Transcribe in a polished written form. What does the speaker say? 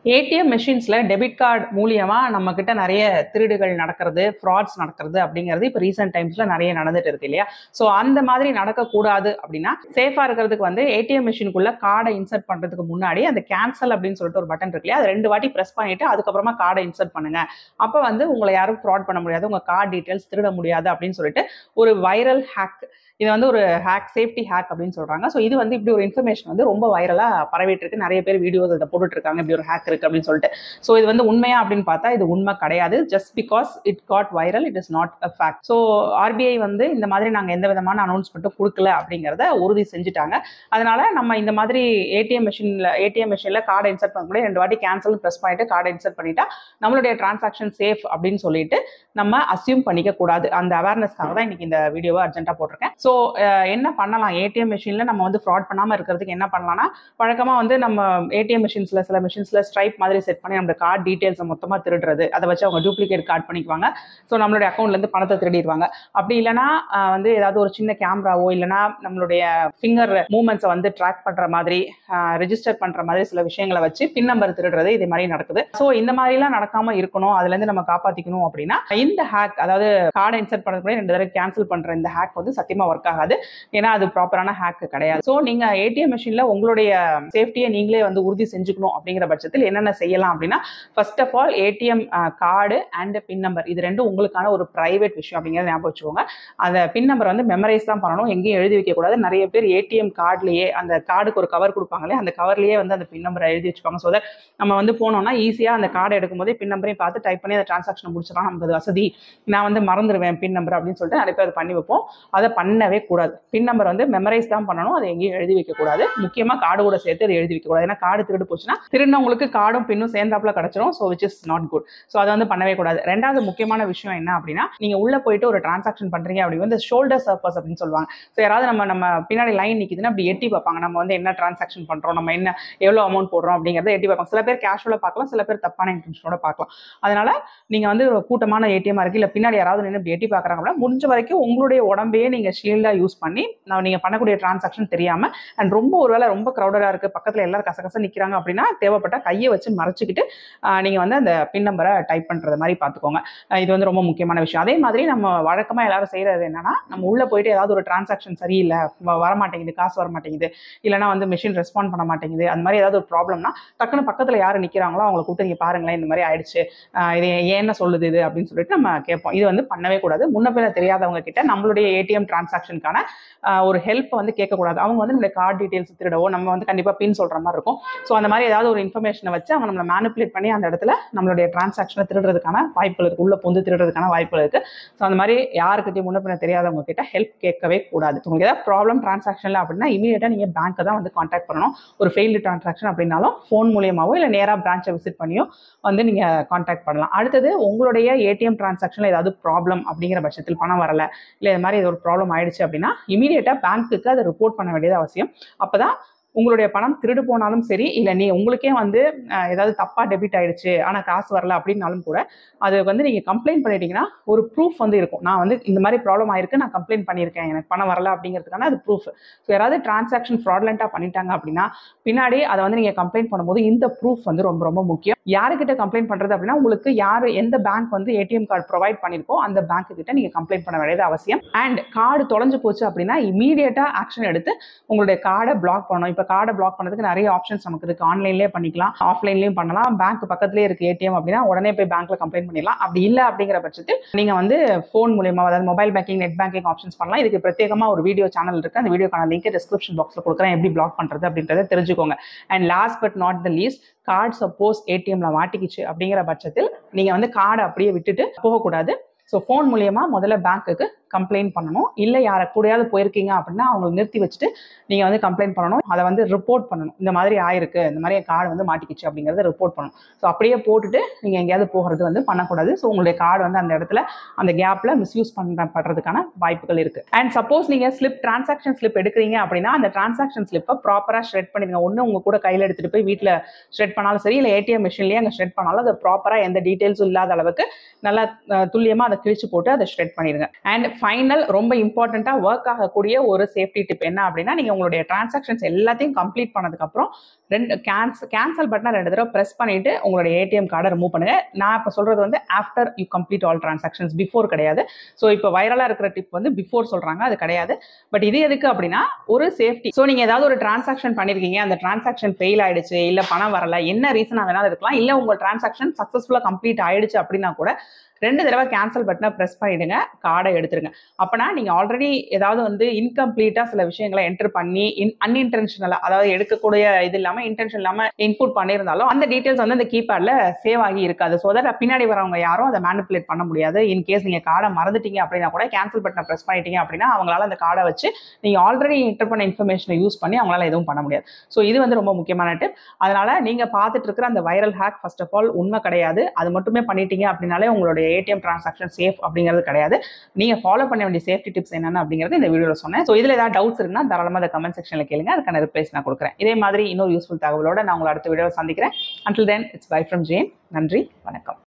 ATM மெஷின்ஸ்ல debit card மூலியமா நம்ம கிட்ட நிறைய திருடுகள் நடக்கிறது, ஃப்ராட்ஸ் நடக்கிறது அப்படிங்கிறது இப்போ ரீசெண்ட் டைம்ஸ்ல நிறைய நடந்துட்டு இருக்கு இல்லையா? ஸோ அந்த மாதிரி நடக்கக்கூடாது அப்படின்னா சேஃபா இருக்கிறதுக்கு வந்து ஏடிஎம் மெஷினுக்குள்ள கார்டை இன்சர்ட் பண்றதுக்கு முன்னாடி அந்த கேன்சல் அப்படின்னு சொல்லிட்டு ஒரு பட்டன் இருக்கு இல்லையா? அது 2 வாட்டி பிரஸ் பண்ணிட்டு அதுக்கப்புறமா கார்டை இன்சர்ட் பண்ணுங்க. அப்போ வந்து உங்களை யாரும் ஃப்ராட் பண்ண முடியாது, உங்க கார்டு டீடைல்ஸ் திருட முடியாது அப்படின்னு சொல்லிட்டு ஒரு வைரல் ஹேக். இது வந்து ஒரு ஹேக், சேஃப்டி ஹேக் அப்படின்னு சொல்றாங்க. ஸோ இது வந்து இப்படி ஒரு இன்ஃபர்மேஷன் வந்து ரொம்ப வைரலா பரவிட்டு இருக்கு. நிறைய பேர் வீடியோஸ் அதை போட்டுட்டு இருக்காங்க, இப்படி ஒரு ஹேக் இருக்கு அப்படின்னு சொல்லிட்டு. ஸோ இது வந்து உண்மையா அப்படின்னு பார்த்தா இது உண்மை கிடையாது. Just because it got viral, it is not a fact. So RBI வந்து இந்த மாதிரி நாங்கள் எந்த விதமான அனௌன்ஸ்மெண்ட்டும் கொடுக்கல அப்படிங்கிறத உறுதி செஞ்சுட்டாங்க. அதனால நம்ம இந்த மாதிரி ஏடிஎம் மெஷின்ல கார்டை இன்சர்ட் பண்ணக்கூடிய 2 வாட்டி கேன்சல் ப்ரெஸ் பண்ணிட்டு கார்டை இன்சர்ட் பண்ணிட்டா நம்மளுடைய டிரான்சாக்ஷன் சேஃப் அப்படின்னு சொல்லிட்டு நம்ம அசியூம் பண்ணிக்க கூடாது. அந்த அவேர்னஸ்க்காக தான் இன்னைக்கு இந்த வீடியோவை அர்ஜென்ட்டா போட்டிருக்கேன். ஸோ என்ன பண்ணலாம் ஏடிஎம் மெஷின்ல நம்ம வந்து ஃப்ராட் பண்ணாமல் இருக்கிறதுக்கு என்ன பண்ணலாம்னா, வழக்கமாக வந்து நம்ம ஏடிஎம் மெஷின்ஸ்ல சில மெஷின்ஸ்ல ஸ்ட்ரைப் மாதிரி செட் பண்ணி நம்ம கார்டு டீடைல்ஸை மொத்தமாக திருடுறது, அதை வச்சு அவங்க டூப்ளிகேட் கார்டு பண்ணிக்குவாங்க. ஸோ நம்மளுடைய அக்கௌண்ட்லேருந்து பணத்தை திருடிடுவாங்க. அப்படி இல்லைனா வந்து ஏதாவது ஒரு சின்ன கேமராவோ இல்லைனா நம்மளுடைய ஃபிங்கர் மூவ்மெண்ட்ஸை வந்து ட்ராக் பண்ணுற மாதிரி ரெஜிஸ்டர் பண்ணுற மாதிரி சில விஷயங்களை வச்சு பின் நம்பர் திருடுறது, இது மாதிரி நடக்குது. ஸோ இந்த மாதிரிலாம் நடக்காம இருக்கணும், அதுலேருந்து நம்ம காப்பாற்றிக்கணும் அப்படின்னா இந்த ஹேக், அதாவது கார்டை இன்சர்ட் பண்ணுறதுக்கு 2 தடவை கேன்சல் பண்ணுற இந்த ஹேக் வந்து சத்தியமா ஒர்க் ஆகாது. ஏன்னா அது ப்ராப்பரான ஹேக் கிடையாது. ஸோ நீங்க ஏடிஎம் மெஷின்ல உங்களுடைய சேஃப்டியை நீங்களே வந்து உறுதி செஞ்சுக்கணும் அப்படிங்கிற பட்சத்தில் என்னென்ன செய்யலாம் அப்படின்னா, first of all ATM card and PIN number இது ரெண்டும் உங்களுக்கான ஒரு பிரைவேட் விஷயம் அப்படிங்கிறத ஞாபகம் வச்சுக்கோங்க. அந்த பின் நம்பர் வந்து மெமரைஸ் தான் பண்ணணும், எங்கேயும் எழுதி வைக்க கூடாது. நிறைய பேர் ஏடிஎம் கார்டுலயே அந்த கார்டுக்கு ஒரு கவர் கொடுப்பாங்களே, அந்த கவர்லயே வந்து அந்த பின் நம்பரை எழுதி வச்சுப்பாங்க. ஸோ தட் நம்ம வந்து போனோம்னா ஈஸியா அந்த கார்டை எடுக்கும் போதே பின் நம்பரையும் பார்த்து டைப் பண்ணி அந்த டிரான்சாக்ஷன் முடிச்சிடலாம். நமக்கு அது வசதி, நான் வந்து மறந்துடுவேன் பின் நம்பர் அப்படின்னு சொல்லிட்டு நிறைய பேர் அதை பண்ணி வைப்போம். அதை பண்ணவே கூடாது. பின் நம்பர் வந்து மெமரைஸ் தான் பண்ணணும், அதை எங்கேயும் எழுதி வைக்க கூடாது. முக்கியமா கார்டு கூட சேர்த்து அதை எழுதி வைக்க கூடாது. ஏன்னா கார்டு திருடு போச்சுன்னா திருநவங்களுக்கு கார்டும் பின்னும் சேர்ந்தாப்புல கிடைச்சிரும். So which is not good. So அதை வந்து பண்ணவே கூடாது. ரெண்டாவது முக்கியமான விஷயம் என்ன அப்படின்னா, நீங்க உள்ள போயிட்டு ஒரு டிரான்சாக்ஷன் பண்றீங்க அப்படி வந்து ஷோல்டர் சர்ஃபஸ் அப்படின்னு சொல்லுவாங்க. ஸோ யாராவது நம்ம பின்னாடி லைன் நிற்குதுன்னா அப்படி எட்டி பார்ப்பாங்க, நம்ம வந்து என்ன டிரான்சாக்ஷன் பண்றோம், நம்ம என்ன எவ்வளோ அமௌண்ட் போடுறோம் அப்படிங்கிறத எட்டி பார்ப்பாங்க. சில பேர் கேஷுவலாக பார்க்கலாம், சில பேர் தப்பான இன்டென்ஷனோட பார்க்கலாம். அதனால நீங்க வந்து கூட்டமான ஏடிஎம் இருக்கு, இல்லை பின்னாடி யாராவது நின்று இப்படி எட்டி பார்க்குறாங்க அப்படின்னா முடிஞ்ச வரைக்கும் உங்களுடைய உடம்பையே நீங்க ஷீல்டா யூஸ் பண்ணி நீங்க பண்ணக்கூடிய டிரான்சாக்ஷன் தெரியாம அண்ட் ரொம்ப ஒருவேளை ரொம்ப கிரௌடடா இருக்கு, பக்கத்துல எல்லாரும் கசகச நிக்கிறாங்க அப்படின்னா தேவைப்பட்ட கையை வச்சு மறைச்சிக்கிட்டு நீங்க வந்து அந்த பின் நம்பரை டைப் பண்றது மாதிரி பார்த்துக்கோங்க. இது வந்து ரொம்ப முக்கியமான விஷயம். அதே மாதிரி நம்ம வழக்கமா எல்லாரும் செய்யறது என்னன்னா, நம்ம உள்ள போயிட்டு ஏதாவது ஒரு டிரான்சாக்ஷன் சரியில்லை, வரமாட்டேங்குது, காசு வரமாட்டேங்குது, இல்லைன்னா வந்து மிஷின் ரெஸ்பாண்ட் பண்ண மாட்டேங்குது, அந்த மாதிரி ஏதாவது ஒரு ப்ராப்ளம்னா டக்குன்னு பக்கத்துல யாரு நிக்கிறாங்களோ அவங்களை கூப்பிட்டு நீங்க பாருங்களேன் இந்த மாதிரி ஆயிடுச்சு, இது என்ன சொல்லுது இது அப்படின்னு சொல்லிட்டு நம்ம கேட்போம். இது வந்து பண்ணவே கூடாது. முன்ன பின்ன தெரியாதவங்க கிட்ட நம்மளுடைய ஏடிஎம் டிரான்சாக்ஷனுக்கான ஒரு ஹெல்ப் வந்து கேட்கக்கூடாது. அவங்க வந்து நம்மளுடைய கார்டு டீடைல்ஸ் திருடவோ, நம்ம வந்து கண்டிப்பா பின் சொல்ற மாதிரி இருக்கும். ஸோ அந்த மாதிரி ஏதாவது ஒரு இன்ஃபர்மேஷனை வச்சு அவங்க நம்மளை மேனிபுலேட் பண்ணி அந்த இடத்துல நம்மளுடைய டிரான்சாக்ஷனை திருடுறதுக்கான வாய்ப்புகள் இருக்கு, உள்ள பொந்து திருடுறதுக்கான வாய்ப்புகள் இருக்கு. ஸோ அந்த மாதிரி யாருக்கிட்டையும் முன்ன பின்ன தெரியாதவங்க கிட்ட ஹெல்ப் கேட்கவே கூடாது. உங்களுக்கு ஏதாவது ப்ராப்ளம் டிரான்சாக்ஷன்ல அப்படின்னா இமீடியட்டா நீங்க பேங்க்கை தான் வந்து கான்டாக்ட் பண்ணணும். ஒரு ஃபெயில்டு டிரான்சாக்ஷன் அப்படின்னாலும் ஃபோன் மூலியமாவோ இல்லை நேராக பிரான்ச்சை விசிட் பண்ணியோ வந்து நீங்க கான்டாக்ட் பண்ணலாம். அடுத்தது உங்களுடைய ஏடிஎம் டிரான்சாக்ஷன்ல ஏதாவது ப்ராப்ளம் அப்படிங்கிற பட்சத்தில் பணம் வரல, இல்லை இது மாதிரி ஒரு ப்ராப்ளம் ஆயிடுச்சு அப்படின்னா இமீடியட்டா பேங்க்குக்கு அதை ரிப்போர்ட் பண்ண வேண்டியது அவசியம். அப்பதான் உங்களுடைய பணம் திருடு போனாலும் சரி, இல்லை நீ உங்களுக்கே வந்து ஏதாவது தப்பா டெபிட் ஆயிடுச்சு ஆனால் காசு வரல அப்படின்னாலும் கூட அது வந்து நீங்க கம்ப்ளைண்ட் பண்ணிட்டீங்கன்னா ஒரு ப்ரூஃப் வந்து இருக்கும். நான் வந்து இந்த மாதிரி ப்ராப்ளம் ஆயிருக்கு, நான் கம்ப்ளைண்ட் பண்ணியிருக்கேன், எனக்கு பணம் வரல அப்படிங்கிறதுக்கான அது ப்ரூஃப். ஸோ யாராவது டிரான்சாக்ஷன் ஃப்ராட்லெண்டா பண்ணிட்டாங்க அப்படின்னா பின்னாடி அதை வந்து நீங்க கம்ப்ளைண்ட் பண்ணும்போது இந்த ப்ரூஃப் வந்து ரொம்ப ரொம்ப முக்கியம். யாருக்கிட்ட கம்ப்ளைண்ட் பண்றது அப்படின்னா, உங்களுக்கு யாரு எந்த பேங்க் வந்து ஏடிஎம் கார்டு ப்ரொவைட் பண்ணிருக்கோ அந்த பேங்க் கிட்ட நீங்க கம்ப்ளைண்ட் பண்ண வேண்டியது அவசியம். அண்ட் கார்டு தொலைஞ்சு போச்சு அப்படின்னா இமீடியட்டா ஆக்ஷன் எடுத்து உங்களுடைய கார்டை பிளாக் பண்ணணும். இப்போ கார்டை பிளாக் பண்ணதுக்கு நிறைய ஆப்ஷன்ஸ் நமக்கு இருக்கு. ஆன்லைன்லேயே பண்ணிக்கலாம், ஆஃப்லைன்லேயும் பண்ணலாம். பேங்க் பக்கத்துலேயே இருக்கு ஏடிஎம் அப்படின்னா உடனே போய் பேங்க்ல கம்ப்ளைண்ட் பண்ணிடலாம். அப்படி இல்லை அப்படிங்கிற பட்சத்தில் நீங்க வந்து ஃபோன் மூலியமா, அதாவது mobile banking, net banking options பண்ணலாம். இதுக்கு பிரத்யேகமா ஒரு வீடியோ சேனல் இருக்கு, அந்த வீடியோக்கான லிங்க் டிஸ்கிரிப்ஷன் பாக்ஸ்ல கொடுக்குறேன், எப்படி பிளாக் பண்றது அப்படின்றத தெரிஞ்சுக்கோங்க. And last but not the least, card suppose ஏடிஎம்ல மாட்டிக்கிச்சு அப்படிங்கிற பட்சத்தில் நீங்க வந்து கார்டை அப்படியே விட்டுட்டு போகக்கூடாது. ஸோ ஃபோன் மூலியமா முதல்ல பேங்க்குக்கு கம்ப்ளைண்ட் பண்ணணும். இல்லை யாரை கூடயாவது போயிருக்கீங்க அப்படின்னா அவங்களை நிறுத்தி வச்சுட்டு நீங்கள் வந்து கம்ப்ளைண்ட் பண்ணணும். அதை வந்து ரிப்போர்ட் பண்ணணும். இந்த மாதிரி ஆயிருக்கு, இந்த மாதிரி கார்டு வந்து மாட்டிக்கிச்சு அப்படிங்கிறத ரிப்போர்ட் பண்ணணும். ஸோ அப்படியே போட்டுட்டு நீங்கள் எங்கேயாவது போகிறது வந்து பண்ணக்கூடாது. ஸோ உங்களுடைய கார்டு வந்து அந்த இடத்துல அந்த கேப்பில் மிஸ்யூஸ் பண்ணுறதுக்கான வாய்ப்புகள் இருக்குது. அண்ட் சப்போஸ் நீங்கள் டிரான்சாக்ஷன் ஸ்லிப் எடுக்கிறீங்க அப்படின்னா அந்த டிரான்சாக்ஷன் ஸ்லிப்பை ப்ராப்பராக ஷ்ரெட் பண்ணிடுங்க. ஒன்று உங்கள் கூட கையில் எடுத்துகிட்டு போய் வீட்டில் ஷ்ரெட் பண்ணாலும் சரி, இல்லை ஏடிஎம் மிஷின்லேயே அங்கே ஷ்ரெட் பண்ணாலும் அதை ப்ராப்பராக எந்த டீட்டெயில்ஸும் இல்லாத அளவுக்கு நல்லா துல்லியமாக அதை கிழிச்சு போட்டு அதை ஷ்ரெட் பண்ணிடுங்க. அண்ட் ஃபைனல் ரொம்ப இம்பார்ட்டண்ட்டாக ஒர்க் ஆகக்கூடிய ஒரு சேஃப்டி டிப் என்ன அப்படின்னா, நீங்கள் உங்களுடைய டிரான்சாக்ஷன்ஸ் எல்லாத்தையும் கம்ப்ளீட் பண்ணதுக்கப்புறம் கேன்சல் பட்டனை 2 தடவை ப்ரெஸ் பண்ணிட்டு உங்களுடைய ஏடிஎம் கார்டை ரிமூவ் பண்ணுங்க. நான் இப்போ சொல்றது வந்து after you complete all transactions, before கிடையாது. ஸோ இப்போ வைரலாக இருக்கிற டிப் வந்து பிஃபோர் சொல்றாங்க, அது கிடையாது. பட் இது எதுக்கு அப்படின்னா ஒரு சேஃப்டி. ஸோ நீங்க ஏதாவது ஒரு டிரான்சாக்ஷன் பண்ணிருக்கீங்க, அந்த டிரான்சாக்ஷன் ஃபெயில் ஆயிடுச்சு, இல்ல பணம் வரல, என்ன ரீசனா வேணாலும் இருக்கலாம், இல்ல உங்க டிரான்சாக்ஷன் சக்சஸ்ஃபுல்லா கம்ப்ளீட் ஆயிடுச்சு அப்படின்னா கூட 2 தடவை கேன்சல் பட்டனை ப்ரெஸ் பண்ணிடுங்க, கார்டை எடுத்துருங்க. அப்பனா நீங்க ஆல்ரெடி ஏதாவது வந்து இன்கம்ப்ளீட்டா சில விஷயங்களை என்டர் பண்ணி அன்இன்டென்ஷனலா, அதாவது எடுக்கக்கூடிய இது இல்லாம இன்டென்ஷன் இல்லாம இன்புட் பண்ணியிருந்தாலும் அந்த டீடைல்ஸ் வந்து அந்த கீபேட்ல சேவ் ஆகி இருக்காது. ஸோ தட் பின்னாடி வரவங்க யாரும் அதை மேனிபுலேட் பண்ண முடியாது. இன்கேஸ் நீங்க கார்டை மறந்துட்டீங்க அப்படின்னா கூட கேன்சல் பட்டனை ப்ரெஸ் பண்ணிட்டீங்க அப்படின்னா அவங்களால அந்த கார்டை வச்சு நீங்க ஆல்ரெடி என்டர் பண்ண இன்ஃபர்மேஷனை யூஸ் பண்ணி அவங்களால எதுவும் பண்ண முடியாது. ஸோ இது வந்து ரொம்ப முக்கியமான டிப். அதனால நீங்க பார்த்துட்டு இருக்கிற அந்த viral hack first of all உண்மை கிடையாது. அது மட்டுமே பண்ணிட்டீங்க அப்படின்னாலே உங்களுடைய ஏடிஎம் டிரான்சாக்ஷன் சேஃப் அப்படிங்கிறது கிடையாது. நீங்க ஃபாலோ பண்ண வேண்டிய சேஃப்டி டிப்ஸ் என்னென்ன அப்படிங்கிறது இந்த வீடியோல சொன்னேன். ஸோ இதுல ஏதாவது டவுட்ஸ் இருக்குன்னா தாராளமாக அந்த கமெண்ட் செக்ஷன்ல கேளுங்க, அதுக்கான ரிப்ளைஸ் நான் கொடுக்குறேன். இதே மாதிரி இன்னொரு யூஸ்ஃபுல் தகவலோட நான் உங்களை அடுத்த வீடியோவில் சந்திக்கிறேன். Until then, it's bye from Jane. நன்றி, வணக்கம்.